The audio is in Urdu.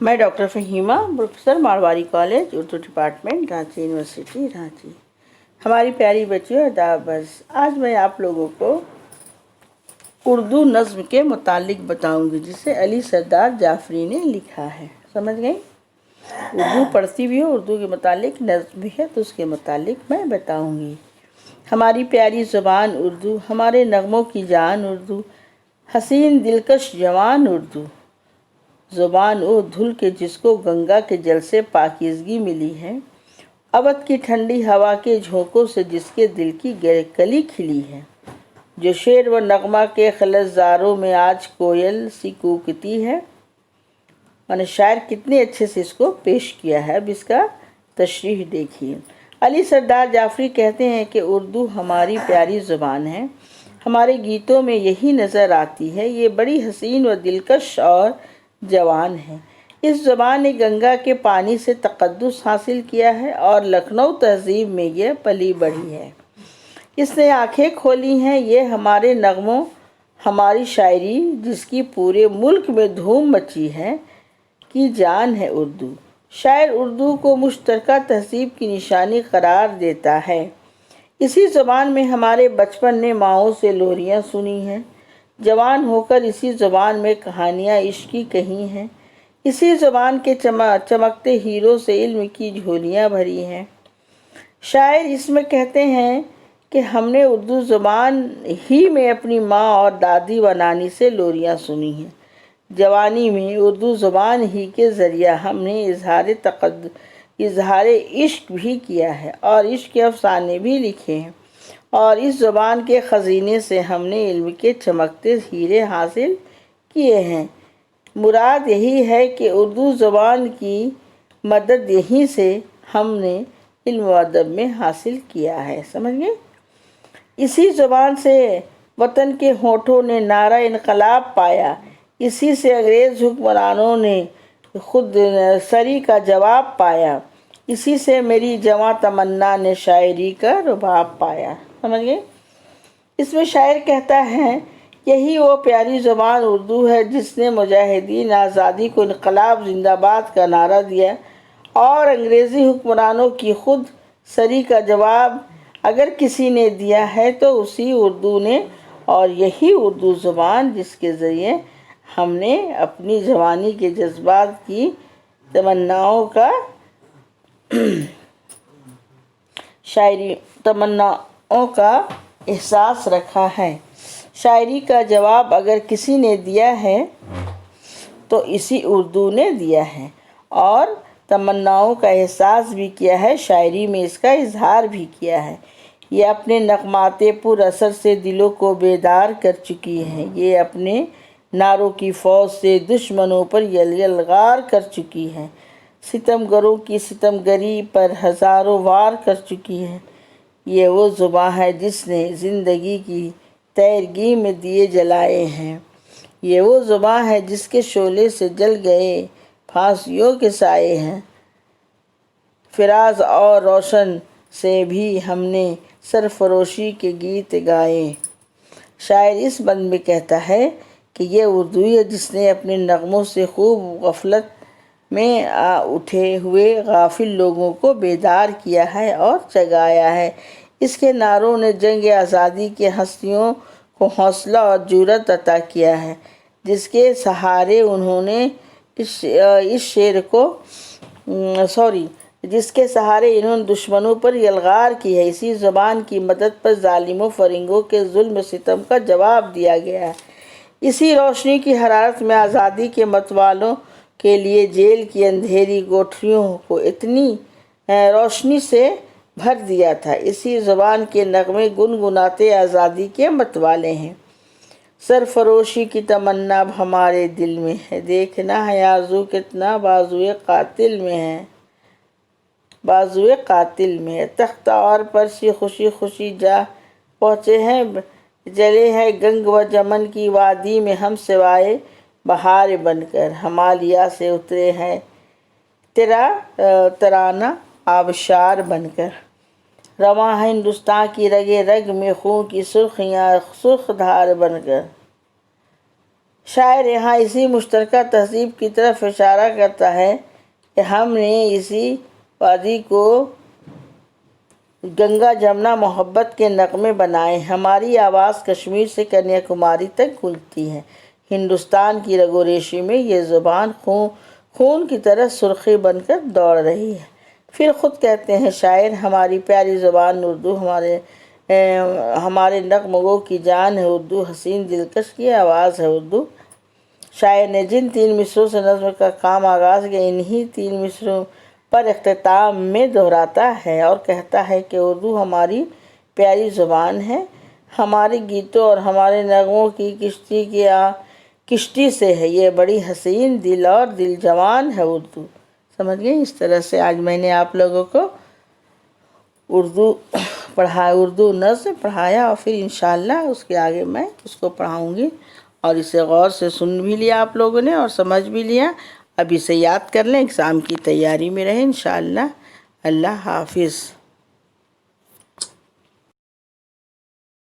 میں doctor Fahima, professor Marwari college, Urdu department, Ranchi university, Ranchi. ہماری پیاری بچیوں، آداب۔ آج میں آپ لوگوں کو اردو نظم کے متعلق بتاؤں گی جسے علی سردار جعفری نے لکھا ہے۔ سمجھ گئی؟ اردو پڑھتی بھی ہوں، اردو کے متعلق نظم بھی ہے تو اس کے متعلق میں بتاؤں گی۔ ہماری پیاری زبان اردو، ہمارے نغموں کی جان اردو، حسین دلکش جوان اردو، زبان او دھل کے جس کو گنگا کے جل سے پاکیزگی ملی ہے، اودھ کی ٹھنڈی ہوا کے جھونکوں سے جس کے دل کی کلی کھلی ہے، جو شعر و نغمہ کے خلزاروں میں آج کوئل سی کوکتی ہے۔ میں نے شاعر کتنے اچھے سے اس کو پیش کیا ہے، اب اس کا تشریح دیکھیے۔ علی سردار جعفری کہتے ہیں کہ اردو ہماری پیاری زبان ہے، ہمارے گیتوں میں یہی نظر آتی ہے، یہ بڑی حسین و دلکش اور جوان ہے۔ اس زبان نے گنگا کے پانی سے تقدس حاصل کیا ہے اور لکھنؤ تہذیب میں یہ پلی بڑھی ہے۔ اس نے آنکھیں کھولی ہیں، یہ ہمارے نغموں، ہماری شاعری جس کی پورے ملک میں دھوم مچی ہے کی جان ہے اردو۔ شاعر اردو کو مشترکہ تہذیب کی نشانی قرار دیتا ہے۔ اسی زبان میں ہمارے بچپن نے ماؤں سے لوریاں سنی ہیں، جوان ہو کر اسی زبان میں کہانیاں عشق کی کہی ہیں، اسی زبان کے چمکتے ہیروں سے علم کی جھولیاں بھری ہیں۔ شاعر اس میں کہتے ہیں کہ ہم نے اردو زبان ہی میں اپنی ماں اور دادی و نانی سے لوریاں سنی ہیں۔ جوانی میں اردو زبان ہی کے ذریعہ ہم نے اظہار عشق بھی کیا ہے اور عشق کے افسانے بھی لکھے ہیں، اور اس زبان کے خزینے سے ہم نے علم کے چمکتے ہیرے حاصل کیے ہیں۔ مراد یہی ہے کہ اردو زبان کی مدد یہیں سے ہم نے علم و ادب میں حاصل کیا ہے۔ سمجھ گئے؟ اسی زبان سے وطن کے ہونٹوں نے نعرہ انقلاب پایا، اسی سے انگریز حکمرانوں نے خود سری کا جواب پایا، اسی سے میری جواں تمنا نے شاعری کا رباب پایا۔ سمجھ گئے؟ اس میں شاعر کہتا ہے یہی وہ پیاری زبان اردو ہے جس نے مجاہدین آزادی کو انقلاب زندہ باد کا نعرہ دیا، اور انگریزی حکمرانوں کی خود سری کا جواب اگر کسی نے دیا ہے تو اسی اردو نے، اور یہی اردو زبان جس کے ذریعے ہم نے اپنی جوانی کے جذبات کی تمناؤں کا احساس رکھا ہے۔ شاعری کا جواب اگر کسی نے دیا ہے تو اسی اردو نے دیا ہے، اور تمناؤں کا احساس بھی کیا ہے، شاعری میں اس کا اظہار بھی کیا ہے۔ یہ اپنے نغمات پر اثر سے دلوں کو بیدار کر چکی ہے، یہ اپنے نعروں کی فوج سے دشمنوں پر یلغار کر چکی ہے، ستم گروں کی ستم گری پر ہزاروں وار کر چکی ہے۔ یہ وہ زباں ہے جس نے زندگی کی تیرگی میں دیے جلائے ہیں، یہ وہ زباں ہے جس کے شعلے سے جل گئے پھانسیوں کے سائے ہیں، فراز اور روشن سے بھی ہم نے سرفروشی کے گیت گائے۔ شاعر اس بند میں کہتا ہے کہ یہ اردو ہے جس نے اپنے نغموں سے خوب غفلت میں اٹھے ہوئے غافل لوگوں کو بیدار کیا ہے اور جگایا ہے۔ اس کے نعروں نے جنگ آزادی کے ہستیوں کو حوصلہ اور جرأت عطا کیا ہے، جس کے سہارے انہوں نے دشمنوں پر یلغار کی ہے۔ اسی زبان کی مدد پر ظالموں فرنگوں کے ظلم و ستم کا جواب دیا گیا ہے۔ اسی روشنی کی حرارت میں آزادی کے متوالوں کے لیے جیل کی اندھیری کوٹھریوں کو اتنی روشنی سے بھر دیا تھا۔ اسی زبان کے نغمے گنگناتے آزادی کے متوالے ہیں۔ سرفروشی کی تمنا اب ہمارے دل میں ہے، دیکھنا ہے آرزو کتنا بازوئے قاتل میں ہے، تختہ اور پرسی خوشی خوشی جا پہنچے ہیں، جلے ہیں گنگ و جمن کی وادی میں ہم سوائے بہار بن کر، ہمالیہ سے اترے ہیں تیرا ترانہ آبشار بن کر، رواں ہے ہندوستان کی رگے رگ میں خون کی سرخ دھار بن کر۔ شاعر یہاں اسی مشترکہ تہذیب کی طرف اشارہ کرتا ہے کہ ہم نے اسی وادی کو گنگا جمنا محبت کے نغمے بنائے. ہماری آواز کشمیر سے کنیا کماری تک گونجتی ہے. ہندوستان کی رگ و ریشے میں یہ زبان خون کی طرح سرخی بن کر دوڑ رہی ہے. پھر خود کہتے ہیں شاعر، ہماری پیاری زبان اردو ہمارے نغمہ گو کی جان ہے اردو، حسین دلکش کی آواز ہے اردو. شاعر نے جن 3 مصروں سے نظم کا کام آغاز کیا، انہی 3 مصروں پر اختتام میں دہراتا ہے اور کہتا ہے کہ اردو ہماری پیاری زبان ہے. ہمارے گیتوں اور ہمارے نغموں کی کشتی سے ہے یہ بڑی حسین، دل اور دل جوان ہے اردو. سمجھ گئے؟ اس طرح سے آج میں نے آپ لوگوں کو اردو نظم پڑھایا، اور پھر انشاءاللہ اس کے آگے میں اس کو پڑھاؤں گی. اور اسے غور سے سن بھی لیا آپ لوگوں نے اور سمجھ بھی لیا. اب اسے یاد کر لیں، ایگزام کی تیاری میں رہیں انشاءاللہ. اللہ حافظ.